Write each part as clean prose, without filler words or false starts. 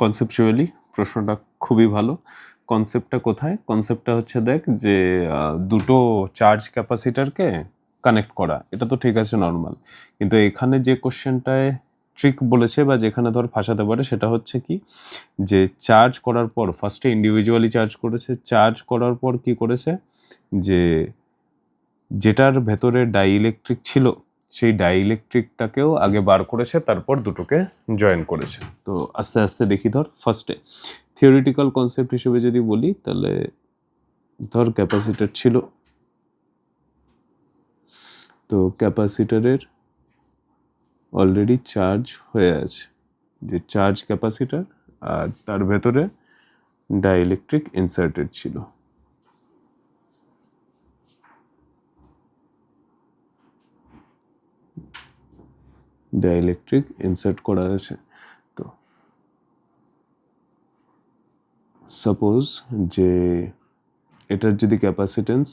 Conceptually প্রশ্নটা খুবই ভালো। কনসেপ্টটা কোথায়? কনসেপ্টটা হচ্ছে দেখ যে দুটো চার্জ ক্যাপাসিটারকে কানেক্ট করা, এটা তো ঠিক আছে নর্মাল, কিন্তু এখানে যে কোশ্চেনটায় ট্রিক বলেছে বা যেখানে ধর ফাঁসাতে পারে সেটা হচ্ছে কি, যে চার্জ করার পর ফার্স্টে ইন্ডিভিজুয়ালি চার্জ করেছে, চার্জ করার পর কি করেছে, যে যেটার ভেতরে ডাইইলেকট্রিক ছিল সেই ডাইইলেকট্রিকটাকেও আগে বার করেছে, তারপর দুটোকে জয়েন করেছে। তো আস্তে আস্তে দেখি, ধর ফার্স্টে থিওরিটিক্যাল কনসেপ্ট হিসেবে যদি বলি, তাহলে ধর ক্যাপাসিটার ছিল, তো ক্যাপাসিটারের অলরেডি চার্জ হয়ে আছে, যে চার্জ ক্যাপাসিটার, আর তার ভেতরে ডাইইলেকট্রিক ইনসার্টেড ছিল। ডাইইলেকট্রিক ইনসার্ট করা আছে। তো সাপোজ যে এটার যদি ক্যাপাসিটেন্স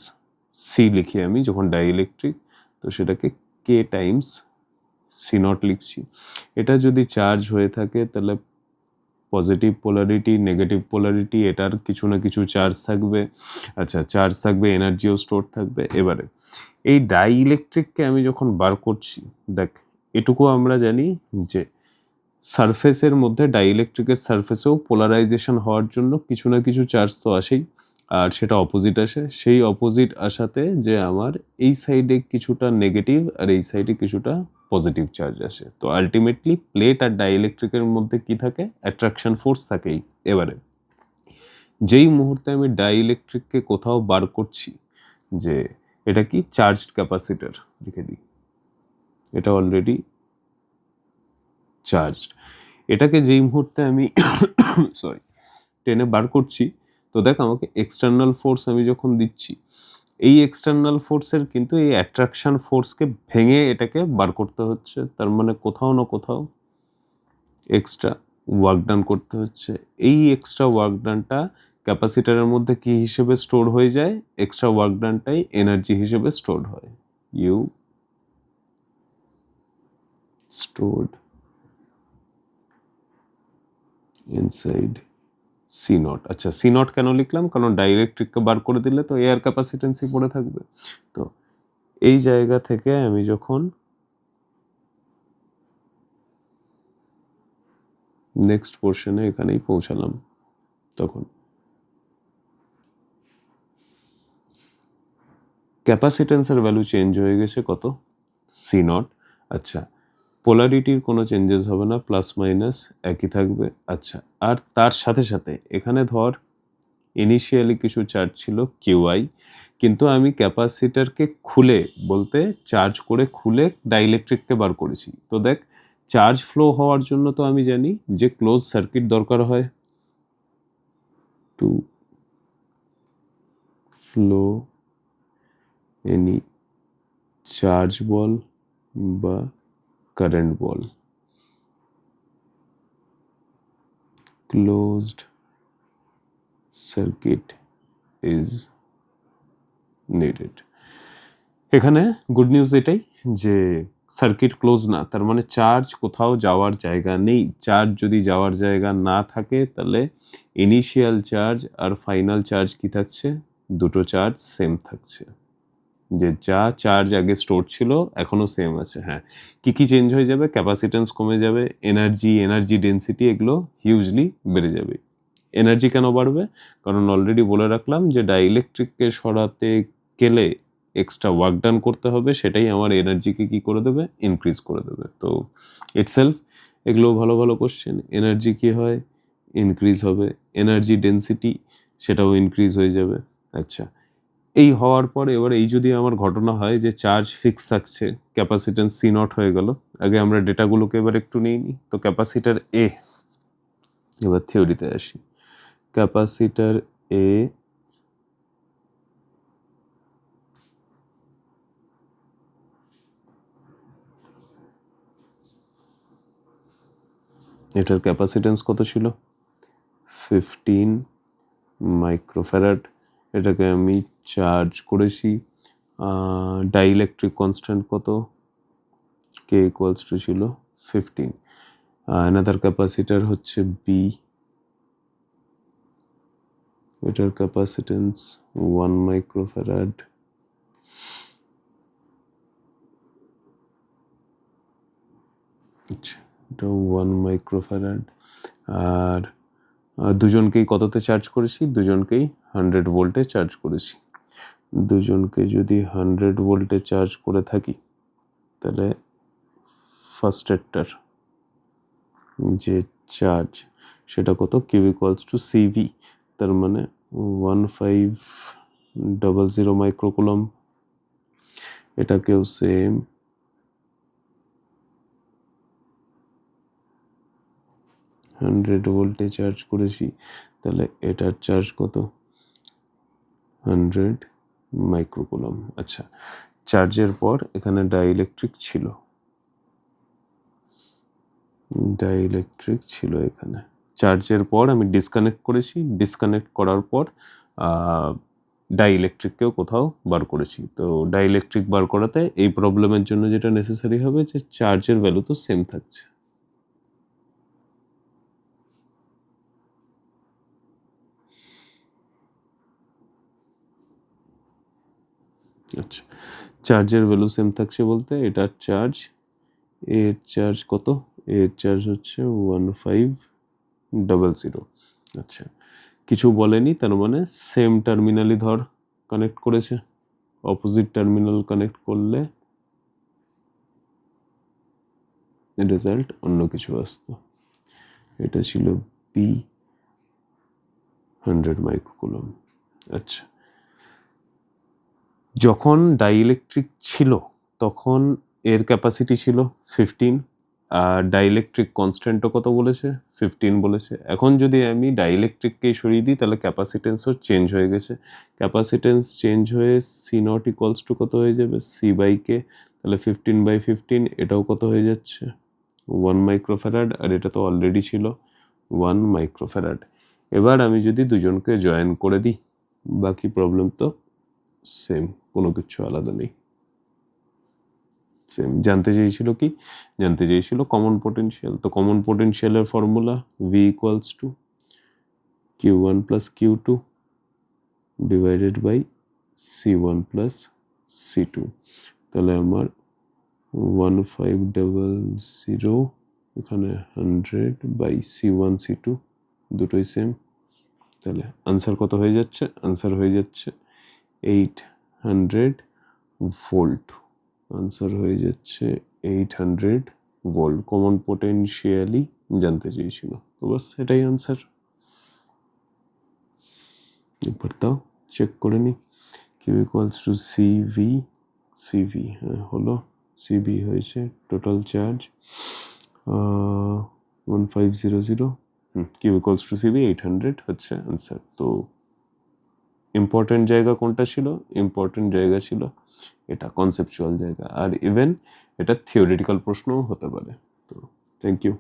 সি লিখি আমি যখন ডাইইলেকট্রিক, তো সেটাকে কে টাইমস সি নট লিখছি। এটা যদি চার্জ হয়ে থাকে তাহলে পজিটিভ পোলারিটি, নেগেটিভ পোলারিটি, এটার কিছু না কিছু চার্জ থাকবে। আচ্ছা, চার্জ থাকবে, এনার্জিও স্টোর থাকবে। এবারে এই ডাইইলেকট্রিককে আমি যখন বার করছি, দেখ এটুকু আমরা জানি যে সারফেসের মধ্যে, ডাইইলেকট্রিকের সারফেসেও পোলারাইজেশন হওয়ার জন্য কিছু না কিছু চার্জ তো আসেই, আর সেটা অপোজিট আসে। সেই অপোজিট আসাতে যে আমার এই সাইডে কিছুটা নেগেটিভ আর এই সাইডে কিছুটা পজিটিভ চার্জ আসে। তো আলটিমেটলি প্লেট আর ডাইইলেকট্রিকের মধ্যে কি থাকে? অ্যাট্রাকশন ফোর্স থাকেই। এবারে যেই মুহূর্তে আমি ডাইইলেকট্রিককে কোথাও বার করছি, যে এটা কি চার্জড ক্যাপাসিটার লিখে দিই, এটা অলরেডি চার্জড, এটাকে যেই মুহূর্তে আমি সরি টেনে বার করছি, তো দেখ আমাকে এক্সটার্নাল ফোর্স আমি যখন দিচ্ছি, এই এক্সটার্নাল ফোর্সের কিন্তু এই অ্যাট্রাকশন ফোর্সকে ভেঙে এটাকে বার করতে হচ্ছে। তার মানে কোথাও না কোথাও এক্সট্রা ওয়ার্ক ডান করতে হচ্ছে। এই এক্সট্রা ওয়ার্ক ডানটা ক্যাপাসিটারের মধ্যে কি হিসেবে স্টোর হয়ে যায়? এক্সট্রা ওয়ার্ক ডানটাই এনার্জি হিসেবে স্টোর হয়। U stored inside C naught. আচ্ছা, সি নট কেন লিখলাম? কারণ ডাইইলেকট্রিককে বার করে দিলে তো এয়ার ক্যাপাসিটেন্সই পড়ে থাকবে। তো এই জায়গা থেকে আমি যখন নেক্সট পোর্শনে এখানেই পৌঁছালাম, তখন ক্যাপাসিটেন্সের ভ্যালু চেঞ্জ হয়ে গেছে কত? C naught. আচ্ছা, পোলারিটির কোনো চেঞ্জেস হবে না, প্লাস মাইনাস একই থাকবে। আচ্ছা, আর তার সাথে সাথে এখানে ধর ইনিশিয়ালি কিছু চার্জ ছিল কিউআই, কিন্তু আমি ক্যাপাসিটারকে খুলে, বলতে চার্জ করে খুলে ডাইইলেকট্রিককে বার করেছি। তো দেখ, চার্জ ফ্লো হওয়ার জন্য তো আমি জানি যে ক্লোজ সার্কিট দরকার হয় টু ফ্লো এনি চার্জ বল বা current ball, closed circuit is needed. এখানে গুড নিউজ এটাই যে সার্কিট ক্লোজ না, তার মানে চার্জ কোথাও যাওয়ার জায়গা নেই। চার্জ যদি যাওয়ার জায়গা না থাকে, তাহলে ইনিশিয়াল চার্জ আর ফাইনাল চার্জ কি থাকছে? দুটো চার্জ সেম থাকছে, যে যা চার্জ আগে স্টোর ছিল এখনো সেম আছে। হ্যাঁ, কি কি চেঞ্জ হয়ে যাবে? ক্যাপাসিটেন্স কমে যাবে, এনার্জি ডেন্সিটি এগুলো হিউজলি বেড়ে যাবে। এনার্জি কেন বাড়বে? কারণ অলরেডি বলে রাখলাম যে ডাইইলেকট্রিককে সরাতে গেলে এক্সট্রা ওয়ার্ক ডান করতে হবে, সেটাই আমার এনার্জিকে কি করে দেবে? ইনক্রিজ করে দেবে। তো ইটসেলফ এগুলো ভালো ভালো কোশ্চেন। এনার্জি কি হয়? ইনক্রিজ হবে। এনার্জি ডেন্সিটি সেটাও ইনক্রিজ হয়ে যাবে। আচ্ছা, এই হওয়ার পর এবার এই যদি আমার ঘটনা হয় যে চার্জ ফিক্স থাকছে, ক্যাপাসিটেন্স সি নট হয়ে গেল, আগে আমরা ডেটাগুলোকে এবার একটু নিয়ে নিই। তো ক্যাপাসিটার এ, এবার থিওরিতে আসি। ক্যাপাসিটার এ এটার ক্যাপাসিটেন্স কত ছিল? 15 মাইক্রোফ্যারাড। এটাকে আমি চার্জ করেছি। ডাইইলেকট্রিক কনস্ট্যান্ট কত? কে ইকুয়ালস টু ছিল 15। অ্যানাদার ক্যাপাসিটার হচ্ছে বি, এটার ক্যাপাসিটেন্স 1 মাইক্রোফ্যারাড, আচ্ছা এটা 1 মাইক্রোফ্যারাড। আর দুজনকেই কততে চার্জ করেছি? দুজনকেই 100 ভোল্টে চার্জ করেছি। দুজনকে যদি 100 ভোল্টে চার্জ করে থাকি তাহলে ফার্স্টেরটার যে চার্জ সেটা কত? কিউ ইকুয়ালস টু সিভি, তার মানে 1500 মাইক্রোকুলম। এটাকেও সেম 100 ভোল্টে চার্জ করেছি, তাহলে এটার চার্জ কত? 100 মাইক্রোকুলম। আচ্ছা, চার্জের পর এখানে ডাইইলেকট্রিক ছিল এখানে। চার্জের পর আমি ডিসকানেক্ট করেছি, ডিসকানেক্ট করার পর ডাইইলেকট্রিককেও কোথাও বার করেছি। তো ডাইইলেকট্রিক বার করাতে এই প্রবলেমের জন্য যেটা নেসেসারি হবে যে চার্জের ভ্যালু তো সেম থাকছে। আচ্ছা, চার্জের ভ্যালু সেম থাকছে বলতে এটার চার্জ, এর চার্জ কত? এর চার্জ হচ্ছে 1500। আচ্ছা, কিছু বলেনি, তার মানে সেম টার্মিনালই ধর কানেক্ট করেছে। অপোজিট টার্মিনাল কানেক্ট করলে রেজাল্ট অন্য কিছু আসতো। এটা ছিল বি 100 মাইক্রোকুলম। আচ্ছা, যখন ডাইইলেকট্রিক ছিল তখন এর ক্যাপাসিটি ছিল 15, আর ডাইইলেকট্রিক কনস্ট্যান্টও কত বলেছে? 15 বলেছে। এখন যদি আমি ডাইইলেকট্রিককে সরিয়ে দিই তাহলে ক্যাপাসিটেন্সও চেঞ্জ হয়ে গেছে। ক্যাপাসিটেন্স চেঞ্জ হয়ে সি নট ইকুয়ালস টু কত হয়ে যাবে? সি বাই কে। তাহলে 15/15 এটাও কত হয়ে যাচ্ছে? 1 মাইক্রোফ্যারাড, আর এটা তো অলরেডি ছিল 1 মাইক্রোফ্যারাড। এবার আমি যদি দুজনকে জয়েন করে দিই, বাকি প্রবলেম তো সেম, কোনো কিছু আলাদা নেই, সেম। জানতে চেয়েছিল কি? জানতে চেয়েছিল কমন পোটেনশিয়াল। তো কমন পোটেনশিয়ালের formula V equals to Q1 plus Q2 divided by C1 plus C2। তাহলে আমার 1500 এখানে 100 বাই C1 C2 দুটোই সেম। তাহলে আনসার কত হয়ে যাচ্ছে? আনসার হয়ে যাচ্ছে 800 ভোল্ট। আনসার হয়ে যাচ্ছে 800 ভোল্ট। কমন পোটেনশিয়ালি জানতে চেয়েছিল, তো বাস এটাই আনসার। একবার তাও চেক করে নি। কিউ ইকুয়ালস টু সিভি, হ্যাঁ হলো, সিভি হয়েছে total charge 1500। Q equals to CV 800 হচ্ছে আনসার। তো ইম্পর্টেন্ট জায়গা কোনটা ছিল? ইম্পর্টেন্ট জায়গা ছিল এটা, কনসেপচুয়াল জায়গা। আর ইভেন এটা থিওরিটিক্যাল প্রশ্নও হতে পারে। তো থ্যাংক ইউ।